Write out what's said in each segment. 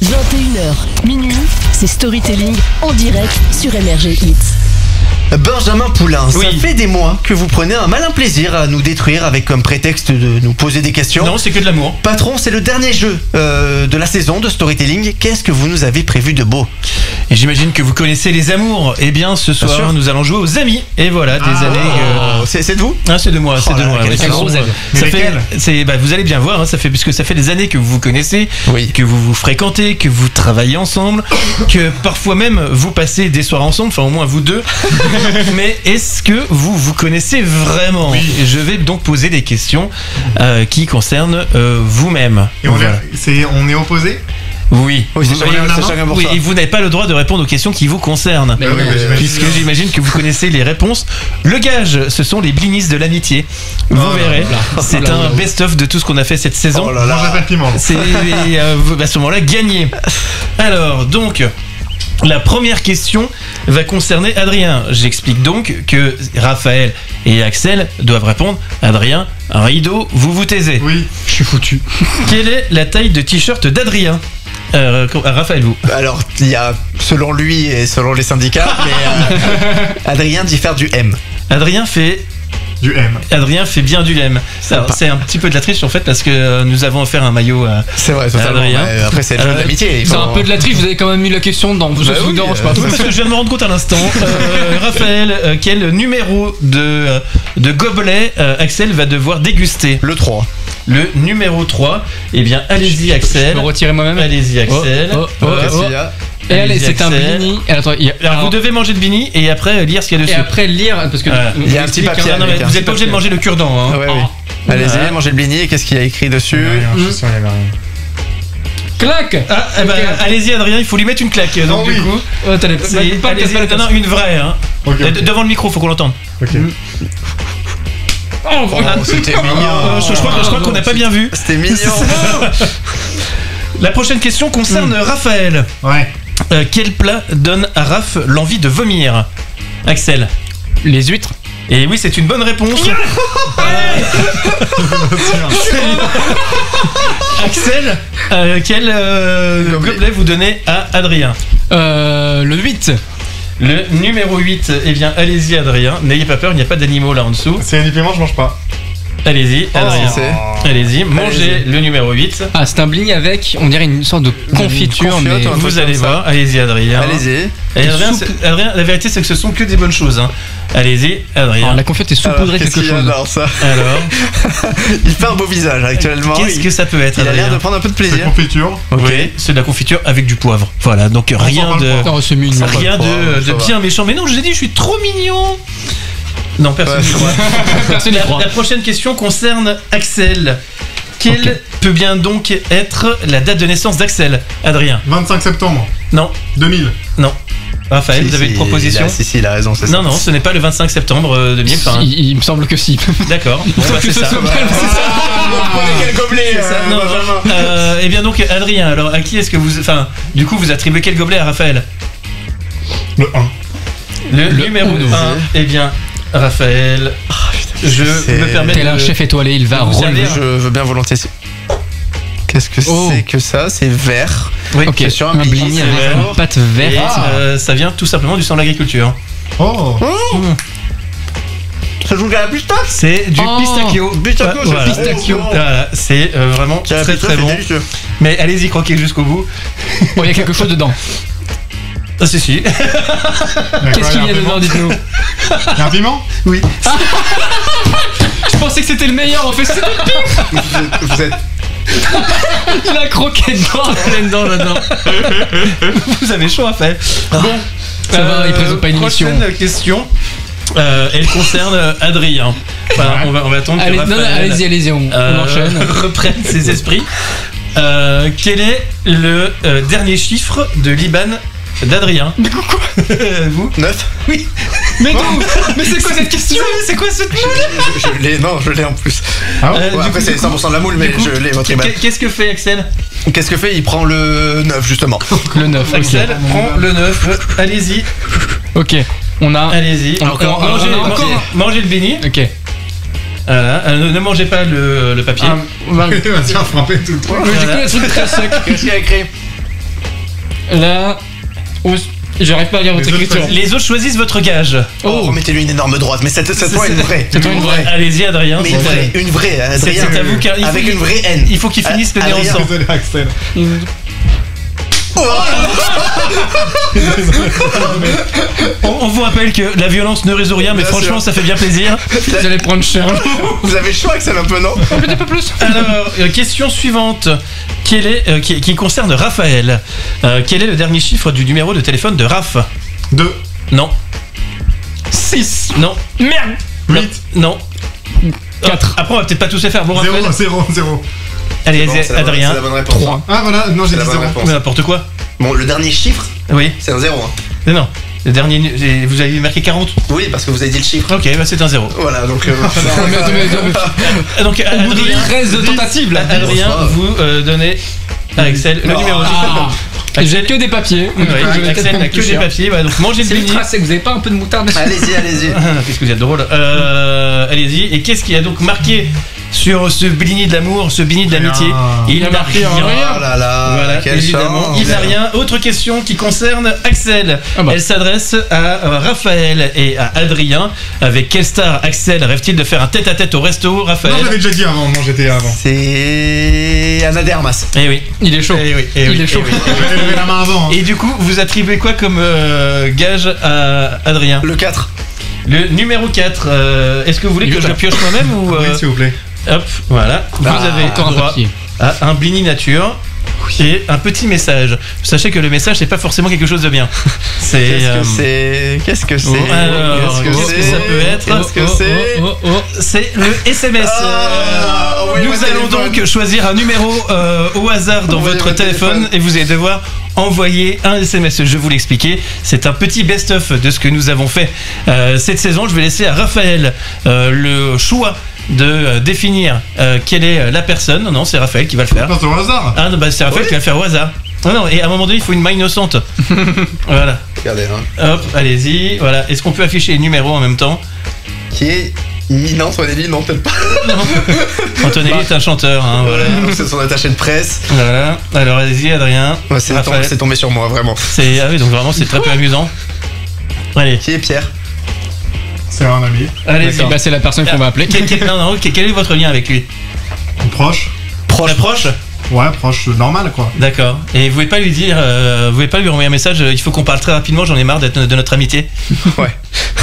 21h, minuit, c'est Storytelling en direct sur MRG Hits. Benjamin Poulain, Oui. ça fait des mois que vous prenez un malin plaisir à nous détruire avec comme prétexte de nous poser des questions. Non, c'est que de l'amour. Patron, c'est le dernier jeu de la saison de Storytelling. Qu'est-ce que vous nous avez prévu de beau? Et j'imagine que vous connaissez les amours. Eh bien, ce soir, sûr. nous allons jouer aux amis. Et voilà, des années. C'est de vous? Ah, c'est de moi, c'est Oh de là moi. là, ouais, quel c'est gros bon, aide. ça fait, vous allez bien voir, hein, puisque ça fait des années que vous vous connaissez, Oui. que vous vous fréquentez, que vous travaillez ensemble, que parfois même vous passez des soirs ensemble, enfin au moins vous deux. Mais est-ce que vous vous connaissez vraiment? Oui. Et je vais donc poser des questions qui concernent vous-même. Et on, Voilà. on est opposés? Oui. Oui, c'est chacun pour Oui, soi. et vous n'avez pas le droit de répondre aux questions qui vous concernent. Oui, mais j'imagine Puisque bien. j'imagine que vous connaissez les réponses. Le gage, ce sont les blinis de l'amitié. Vous verrez, c'est un best-of de tout ce qu'on a fait cette saison. Oh là Moi, là. j'appelle piment. C'est à ce moment-là gagné. Alors, donc, la première question va concerner Adrien. J'explique donc que Raphaël et Axel doivent répondre. Adrien, un rideau, vous vous taisez. Oui. Je suis foutu. Quelle est la taille de t-shirt d'Adrien? Raphaël, vous. Alors, il y a, selon lui et selon les syndicats, mais Adrien dit faire du M. Adrien fait Du M. bien du lemme. Alors, c'est un petit peu de la triche en fait parce que nous avons offert un maillot à C'est vrai, totalement. Adrien. Ouais, après, c'est le jeu de l'amitié. il C'est faut- un peu de la triche, vous avez quand même mis la question dedans. Ça vous dérange pas. parce que je viens de me rendre compte à l'instant. Raphaël, quel numéro de gobelet Axel va devoir déguster? Le 3. Le numéro 3. Eh bien, allez-y Je Axel. peux retirer moi-même. Allez-y Axel. Oh, oh, oh, Qu'est-ce oh. qu'il y a? Et allez, Allez-y, c'est un Axel. blini. Et attends, Alors, vous devez manger le bini et après lire ce qu'il y a dessus. et après lire, parce que Il y a un petit papier Non, mais avec un vous petit n'êtes pas obligé de manger le cure-dent. Hein. Ah ouais, oui. Voilà. Allez-y, mangez le blini. Et qu'est-ce qu'il y a écrit dessus? Je suis sûr, il y avait rien. clac. Ah, eh ben, allez-y Adrien, il faut lui mettre une claque. Donc Oh du oui. coup, Oh, t'as les c'est- pas allez-y, pas- non, une vraie. Hein. Ok, ok. Devant le micro, faut qu'on l'entende. Ok. Oh, Oh, c'était mignon. Je crois qu'on n'a pas bien vu. C'était mignon. La prochaine question concerne Raphaël. Ouais. Quel plat donne à Raph l'envie de vomir? Axel. Les huîtres. Et oui, c'est une bonne réponse. Axel, quel gobelet vous donnez à Adrien? Le 8. Le numéro 8, eh bien allez-y Adrien, n'ayez pas peur, il n'y a pas d'animaux là en dessous. C'est un piment, je mange pas. Allez-y Adrien, c'est- allez-y, mangez le numéro 8. Ah, c'est un blini avec, on dirait une sorte de confiture, confiote, mais. un truc Vous allez comme ça. voir, allez-y Adrien. Allez-y. Et Adrien, Adrien, la vérité c'est que ce sont que des bonnes choses. Hein. Allez-y Adrien. Alors, la confiote est saupoudrée Qu'est-ce quelque qu'il y a chose. dans ça? Alors, Il fait un beau visage actuellement. qu'est-ce que ça peut être Il a l'air Adrien? de prendre un peu de C'est plaisir. confiture. Oui, c'est de la confiture avec du poivre. Voilà, donc rien pas le de... poivre. Oh, c'est mignon. Rien pas le de poivre, ça bien méchant. Mais non, je l'ai dit, je suis trop mignon. Non, personne Ouais. n'y croit. Personne n'y croit. La prochaine question concerne Axel. Quelle peut bien donc être la date de naissance d'Axel? Adrien? 25 septembre Non, 2000. non. Raphaël, vous avez une proposition? Si, il a raison, c'est ça. Non, non, ce n'est pas le 25 septembre 2000. Enfin, Il me semble que si. d'accord. Bon, bah, c'est ça. Quel gobelet C'est ça. Non, eh bien donc Adrien, alors à qui est-ce que vous... Enfin, du coup, vous attribuez quel gobelet à Raphaël? Le 1. Le numéro 1, eh bien, Raphaël, je me permets Tel un chef étoilé, il va vous relever. allez- Je veux bien volontiers. Qu'est-ce que Oh. c'est que ça? C'est vert. Oui, Ok, C'est sur un un blini, blini c'est avec vert. une pâte et verte. ça vient tout simplement du sang de l'agriculture. Oh. Ça joue à la pistache. C'est du Oh, pistachio. pistachio, c'est Voilà. pistachio. Voilà, c'est vraiment très très bon. Mais allez-y, croquez jusqu'au bout. Oh, il y a quelque chose dedans. Ah si si. Qu'est-ce qu'il y a dedans, dites-nous? Il y a un piment? Oui. Je pensais que c'était le meilleur, en fait, c'était le pire. Vous êtes. Il a croqué dedans, plein dedans là-dedans. Vous avez chaud à faire. Bon, Ça va, il présente pas une émission. Prochaine question. Elle concerne Adrien. Enfin, on va attendre Allez, que non, non, Raphaël allez-y, on enchaîne. reprenne ses esprits. Quel est le dernier chiffre de l'IBAN d'Adrien? Mais quoi? Vous? 9. Oui. Mais non, mais c'est quoi cette question? C'est quoi ce truc? Je l'ai, non, je l'ai en plus. Ah ouais. Du Ouais, après, coup, c'est 100% de la moule, mais du coup, je l'ai, votre IBAN. Qu'est-ce que fait Axel? Qu'est-ce que fait? Il prend le 9, justement. Le 9. Axel prend le 9. Allez-y. Ok, on a. Allez-y. Encore, Mangez le béni. Ok. Voilà. Ne mangez pas le papier. Vas-y, on frappait tout le temps. J'ai que un truc très sec. Qu'est-ce qu'il y a écrit? Là. Oh, j'arrive pas à lire votre Les autres écriture. choisissent. Les autres choisissent votre gage. Oh, remettez-lui une énorme droite, mais cette fois une vraie. Cette fois, une vraie. Allez-y, Adrien. Mais une vraie, Adrien. C'est à vous, car il faut avec qu'il- une vraie haine. Il faut qu'ils finissent le nez Adrien. ensemble. Désolé, Axel. On vous rappelle que la violence ne résout rien, mais Bien franchement, sûr. ça fait bien plaisir. Vous allez prendre cher. Vous avez le choix, Axel, un peu, non? Un petit peu plus. Alors, question suivante. Qui concerne Raphaël. Quel est le dernier chiffre du numéro de téléphone de Raph? 2, Non. 6. Non. Merde. 8, Non. 4. Après, on va peut-être pas tous les faire. Bon, 0, Raphaël. 0, 0. Allez, Bon, c'est la bonne- Adrien. C'est la bonne réponse. 3. Ah voilà, non, j'ai C'est dit la bonne 0. réponse. Mais n'importe quoi. Bon, le dernier chiffre, Oui. c'est un 0. Hein. Non, non. Le dernier, vous avez marqué 40. Oui, parce que vous avez dit le chiffre. Ok, bah c'est un 0. Voilà, donc. Donc, Au bout de Adrien, 13 tentatives là. Adrien, vous donnez à Axel le numéro. Ah. J'ai que des papiers. Ouais, Je vais peut-être Axel prendre n'a que plus des cher. papiers. Bah, donc, mangez le C'est béni. ultra sec, vous avez pas un peu de moutarde dessus? Allez-y, allez-y. Qu'est-ce que vous êtes drôle. Allez-y. Et qu'est-ce qui a donc marqué sur ce blini de l'amour, ce blini de l'amitié? Rien. Il n'a marqué rien. rien. Oh là là, Voilà, quelle évidemment, chance. il n'a rien. Autre question qui concerne Axel. Ah bah. Elle s'adresse à Raphaël et à Adrien. Avec quelle star Axel rêve-t-il de faire un tête-à-tête au resto, Non, Raphaël? j'avais déjà dit avant, non, j'étais avant. C'est Anna de Armas. Eh oui. Il est chaud. Eh oui, eh Il oui, est chaud. eh oui. J'avais levé la main avant. Hein. Et du coup, vous attribuez quoi comme gage à Adrien? Le 4. Le numéro 4. Est-ce que vous voulez que je le pioche moi-même ou Oui, s'il vous plaît. hop, voilà. Vous avez Encore un droit papier. à un blini nature et un petit message. Sachez que le message, c'est pas forcément quelque chose de bien. C'est. Qu'est-ce que c'est? Alors, qu'est-ce que ça peut être? Qu'est-ce que c'est? C'est le SMS. Ah, envoyez-moi Nous le allons téléphone. donc choisir un numéro au hasard dans Envoyez-moi votre le téléphone téléphone. et vous allez devoir envoyer un SMS. Je vais vous l'expliquer. C'est un petit best-of de ce que nous avons fait cette saison. Je vais laisser à Raphaël le choix de définir quelle est la personne. Non, c'est Raphaël qui va le faire. Non, c'est au hasard. Ah non, bah c'est Raphaël Oui. qui va le faire au hasard. Non, non, et à un moment donné, il faut une main innocente. Voilà. Regardez, hein. Hop, allez-y. Voilà. Est-ce qu'on peut afficher les numéros en même temps? Qui est imminent, Antonelli? Non, peut-être pas. Antonelli est un chanteur, hein, voilà. C'est son attaché de presse. Voilà. Alors allez-y, Adrien. Ouais, c'est Raphaël. tombé sur moi, vraiment. Ah oui, donc vraiment, c'est très peu amusant. Allez, Qui est Pierre? C'est un ami. allez-y. Bah, c'est la personne qu'on va appeler. Non, quel est votre lien avec lui? Proche. Très proche. Ouais, proche, normal quoi. D'accord. Et vous pouvez pas lui dire, vous pouvez pas lui envoyer un message, il faut qu'on parle très rapidement, j'en ai marre de notre amitié. Ouais.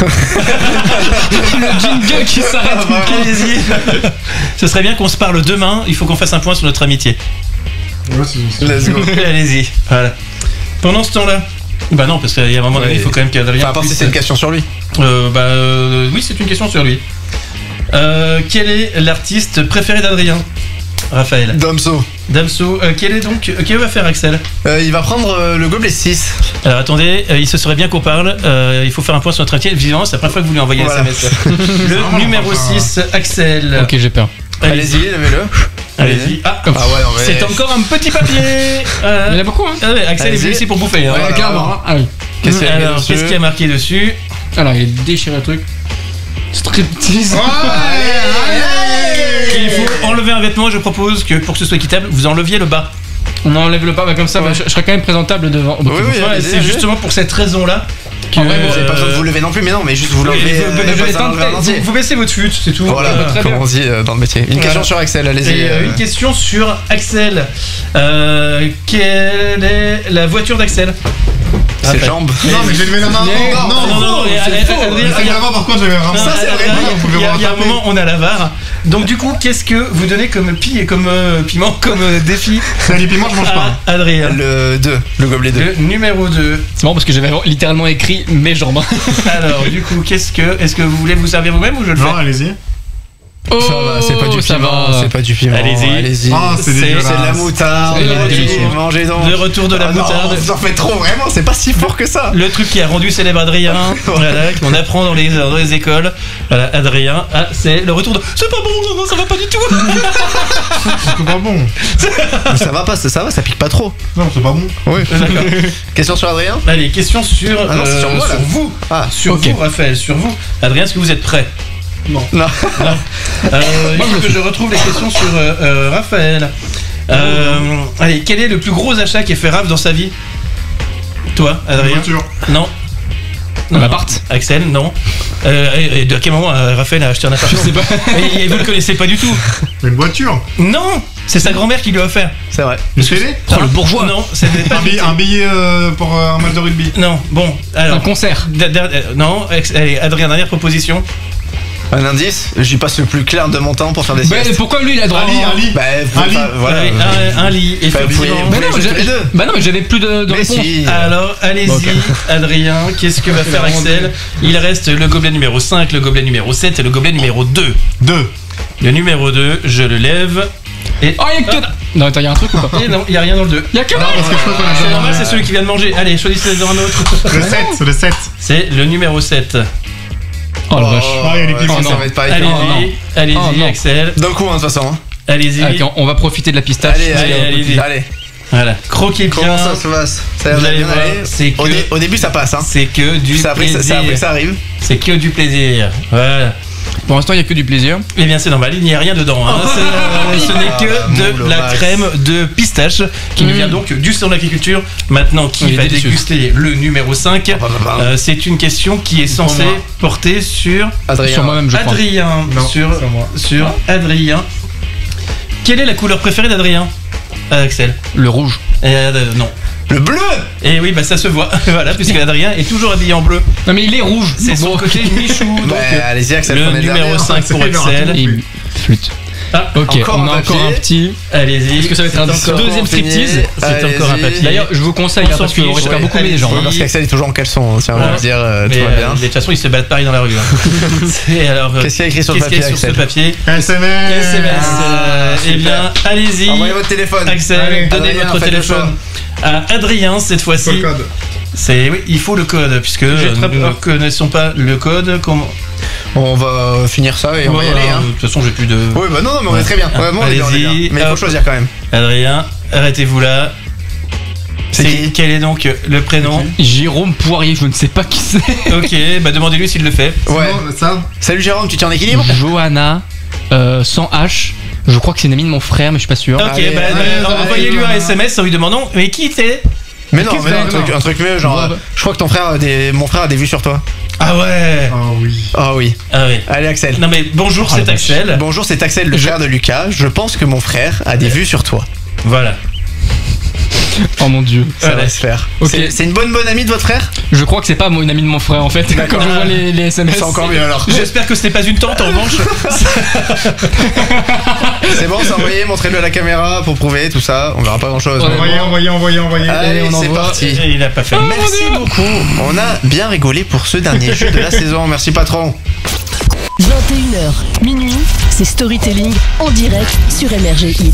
Le jingle qui s'arrête. Allez-y. Ce serait bien qu'on se parle demain, il faut qu'on fasse un point sur notre amitié. Ouais, c'est. Let's go. Allez-y. Voilà. Pendant ce temps-là. Bah non, parce qu'il y a un moment donné, Ouais. il faut quand même qu'Adrien. Enfin, à part si puisse- c'est une question sur lui. Oui, c'est une question sur lui. Quel est l'artiste préféré d'Adrien? Raphaël. Damso. Damso, quel va faire Axel? Il va prendre le gobelet 6. Alors attendez, il se serait bien qu'on parle, il faut faire un point sur notre amitié. Visiblement, c'est la première fois que vous lui envoyez un Voilà. SMS. Le numéro 6, Axel. Ok, j'ai peur. Allez-y, levez-le. Allez-y. Ah, Ah ouais, non, mais. c'est encore un petit papier. Il y en a beaucoup, hein. Ah ouais, Axel est Allez-y. venu ici pour bouffer. Hein. Ouais, voilà. clairement. Hein. Ah oui. Qu'est-ce qu'il y a Alors, dessus qu'est-ce qu'il y a marqué dessus? Alors, il est déchiré le truc. Striptease. Il faut enlever un vêtement. Je propose que pour que ce soit équitable, vous enleviez le bas. On enlève le pas, bah, comme ça, bah, je serais quand même présentable devant. Oui, oui, Ouais, allez-y, c'est allez-y. justement pour cette raison-là que. En vrai, Vous avez pas besoin de vous lever non plus, mais non, mais juste vous l'enlevez. Vous baissez votre fut, c'est tout. Voilà, très comme bien. on dit dans le métier. Une question Voilà. sur Axel, allez-y. Et une question sur Axel. Quelle est la voiture d'Axel? Ses Raphaël. jambes. Non, mais j'ai levé la main avant. Non, c'est faux. Adrien, C'est avant par contre, j'avais vraiment. Ça, c'est vrai, vous pouvez Il y a me un rattraper. moment, on a la VAR. Donc, du coup, qu'est-ce que vous donnez comme piment, comme défi C'est les piments, je mange pas. à Adrien? Le 2, le gobelet 2. Le numéro 2. C'est marrant parce que j'avais littéralement écrit mes jambes. Alors, du coup, est-ce que vous voulez vous servir vous-même ou je le Non, fais? allez-y. Oh, Ça va, c'est pas du ça piment, va. c'est pas du piment. Allez-y. Allez-y. Ah, c'est C'est- dégueulasse. C'est de la moutarde. C'est allez-y, délicieux. mangez donc. Le retour de la Ah non, moutarde. vous en faites trop, vraiment, c'est pas si fort que ça. Le truc qui a rendu célèbre Adrien, voilà, qu'on apprend dans les écoles. Voilà, Adrien, c'est le retour de. C'est pas bon, non, ça va pas du tout. C'est pas bon. Mais ça va pas, ça va, ça pique pas trop. Non, c'est pas bon. Oui. D'accord. Question sur Adrien? Allez, question sur. Ah non, c'est sur moi, là. vous. Ah, Sur ok. vous, Raphaël, sur vous. Adrien, est-ce que vous êtes prêt? non. Il faut que je retrouve les questions sur Raphaël. Allez, quel est le plus gros achat qu'ait fait Raph dans sa vie? Toi, Une Adrien? voiture. Non. Un appart. Axel, non. Et de quel moment Raphaël a acheté un appart? Je sais pas. Et vous le connaissez pas du tout? Une voiture. Non. C'est sa grand-mère qui lui a offert. C'est vrai. Une télé. Oh, le bourgeois. Non, c'était pas Un billet pour un match de rugby. Non, bon, alors. Un concert. Non, allez, Adrien, dernière proposition. Un indice, j'y passe le plus clair de mon temps pour faire des Bah, siestes. pourquoi lui il a droit Un lit. Bah, Un lit. voilà. Allez, un lit, Enfin, vous effectivement. voulez- Bah non, jouer tous les deux. bah non, mais j'avais plus de Mais réponse. si. Alors, allez-y, Bon, ok. Adrien, qu'est-ce que va faire Axel? Il reste le gobelet numéro 5, le gobelet numéro 7 et le gobelet numéro 2. 2. Le numéro 2, je le lève. Et. Oh, y'a que. Non, attends, y'a un truc ou pas? Et non, il n'y a rien dans le 2. Y'a que moi. Parce que je crois qu'on a C'est déjà normal, c'est celui qui vient de manger. Allez, choisissez dans un autre. Le 7. C'est le 7. C'est le numéro 7. Oh la vache. Ah, il y a les ouais, petits ça non. va être pas évident. non. Allez-y, Oh, allez-y, non. Axel. D'un coup, hein, de toute façon. hein. Allez-y. Ok, on va profiter de la pistache. allez-y. Allez. Voilà. Croquez bien. Comment ça se passe? Ça Vous va allez bien voir, aller. c'est Au que- au début, ça passe. Hein. C'est que du Ça a pris plaisir. que ça arrive. C'est que du plaisir. Voilà. Pour l'instant, y'a que du plaisir. Eh bien, c'est normal, il n'y a rien dedans. Hein. Ce n'est que moule de au la max. crème de pistache qui nous vient donc du salon de l'agriculture. Maintenant, qui Il est va délicieux. déguster le numéro 5? C'est une question qui est censée moi. porter sur Adrien. Sur moi-même, je crois. Adrien. Non, sur c'est moi. sur Adrien. Quelle est la couleur préférée d'Adrien? Axel. Le rouge. Non. Le bleu. Et oui, bah ça se voit. Voilà, puisque Adrien est toujours habillé en bleu. Non, mais il est rouge. C'est son Bon. côté Michou. Donc, Bah, allez-y, Axel. le prenez numéro dernier. 5 pour C'est énorme. Axel. Et il flûte. Ah, Ok, Encore on un a encore papier. un petit. allez-y. Est-ce que ça va être un C'est encore- deuxième striptease? C'est encore un Allez-y. papier. D'ailleurs, je vous conseille, On hein, s'en parce qu'on fiche, récupère ouais. beaucoup mes Allez-y. gens. Ouais, parce qu'Axel est toujours en caleçon. Tiens, on va Ouais. dire, Mais tout va bien. de toute façon, ils se battent pareil dans la rue. Hein. C'est alors. Qu'est-ce qu'il y a écrit sur le qu'est-ce qu'il y a papier, sur ce Axel papier? SMS. SMS. Eh super. bien, allez-y. Envoyez votre téléphone. Axel, Allez, donnez Adrien, votre faites le téléphone à Adrien cette Sur fois-ci. le code. C'est oui, il faut le code puisque J'ai très nous ne peur. connaissons pas le code. Comment On va finir ça et on va y Voilà, aller. Hein. de toute façon, j'ai plus de. Oui, bah non, mais on est très bien. Vraiment, on est bien, on est bien. Allez-y, Mais il faut hop. choisir quand même. Adrien, arrêtez-vous là. C'est qui Quel est donc le prénom? Jérôme Poirier, je ne sais pas qui c'est. Ok, bah demandez-lui s'il le fait. Ouais. Sinon, ça. Salut Jérôme, tu tiens en équilibre? Johanna, sans H. Je crois que c'est une amie de mon frère, mais je suis pas sûr. Ok, Allez, bah allez, envoyez-lui un allez. SMS en lui demandant mais qui t'es? Mais non, Qu'est-ce mais non, que un truc mieux, genre. Ouais. Je crois que ton frère mon frère a des vues sur toi. Ah ouais. Ah oui. Ah oui. Ah oui. Allez, Axel. Non mais bonjour, Ah, c'est la vache. Axel. Bonjour, c'est Axel, le frère de Lucas. Je pense que mon frère a des vues sur toi. Voilà. Oh mon dieu. Ça Voilà. va se faire. Ok. C'est une bonne amie de votre frère? Je crois que c'est pas une amie de mon frère en fait. Quand je vois les SMS. C'est encore mieux alors. J'espère que ce n'est pas une tante en revanche. C'est bon, c'est envoyé, montrez-le à la caméra pour prouver tout ça. On verra pas grand chose. Ouais. Envoyez. Allez, on c'est envoie. parti. Et il a pas fait. Merci beaucoup. On a bien rigolé pour ce dernier jeu de la saison. Merci patron. 21h, minuit, c'est Storytelling en direct sur MRGI.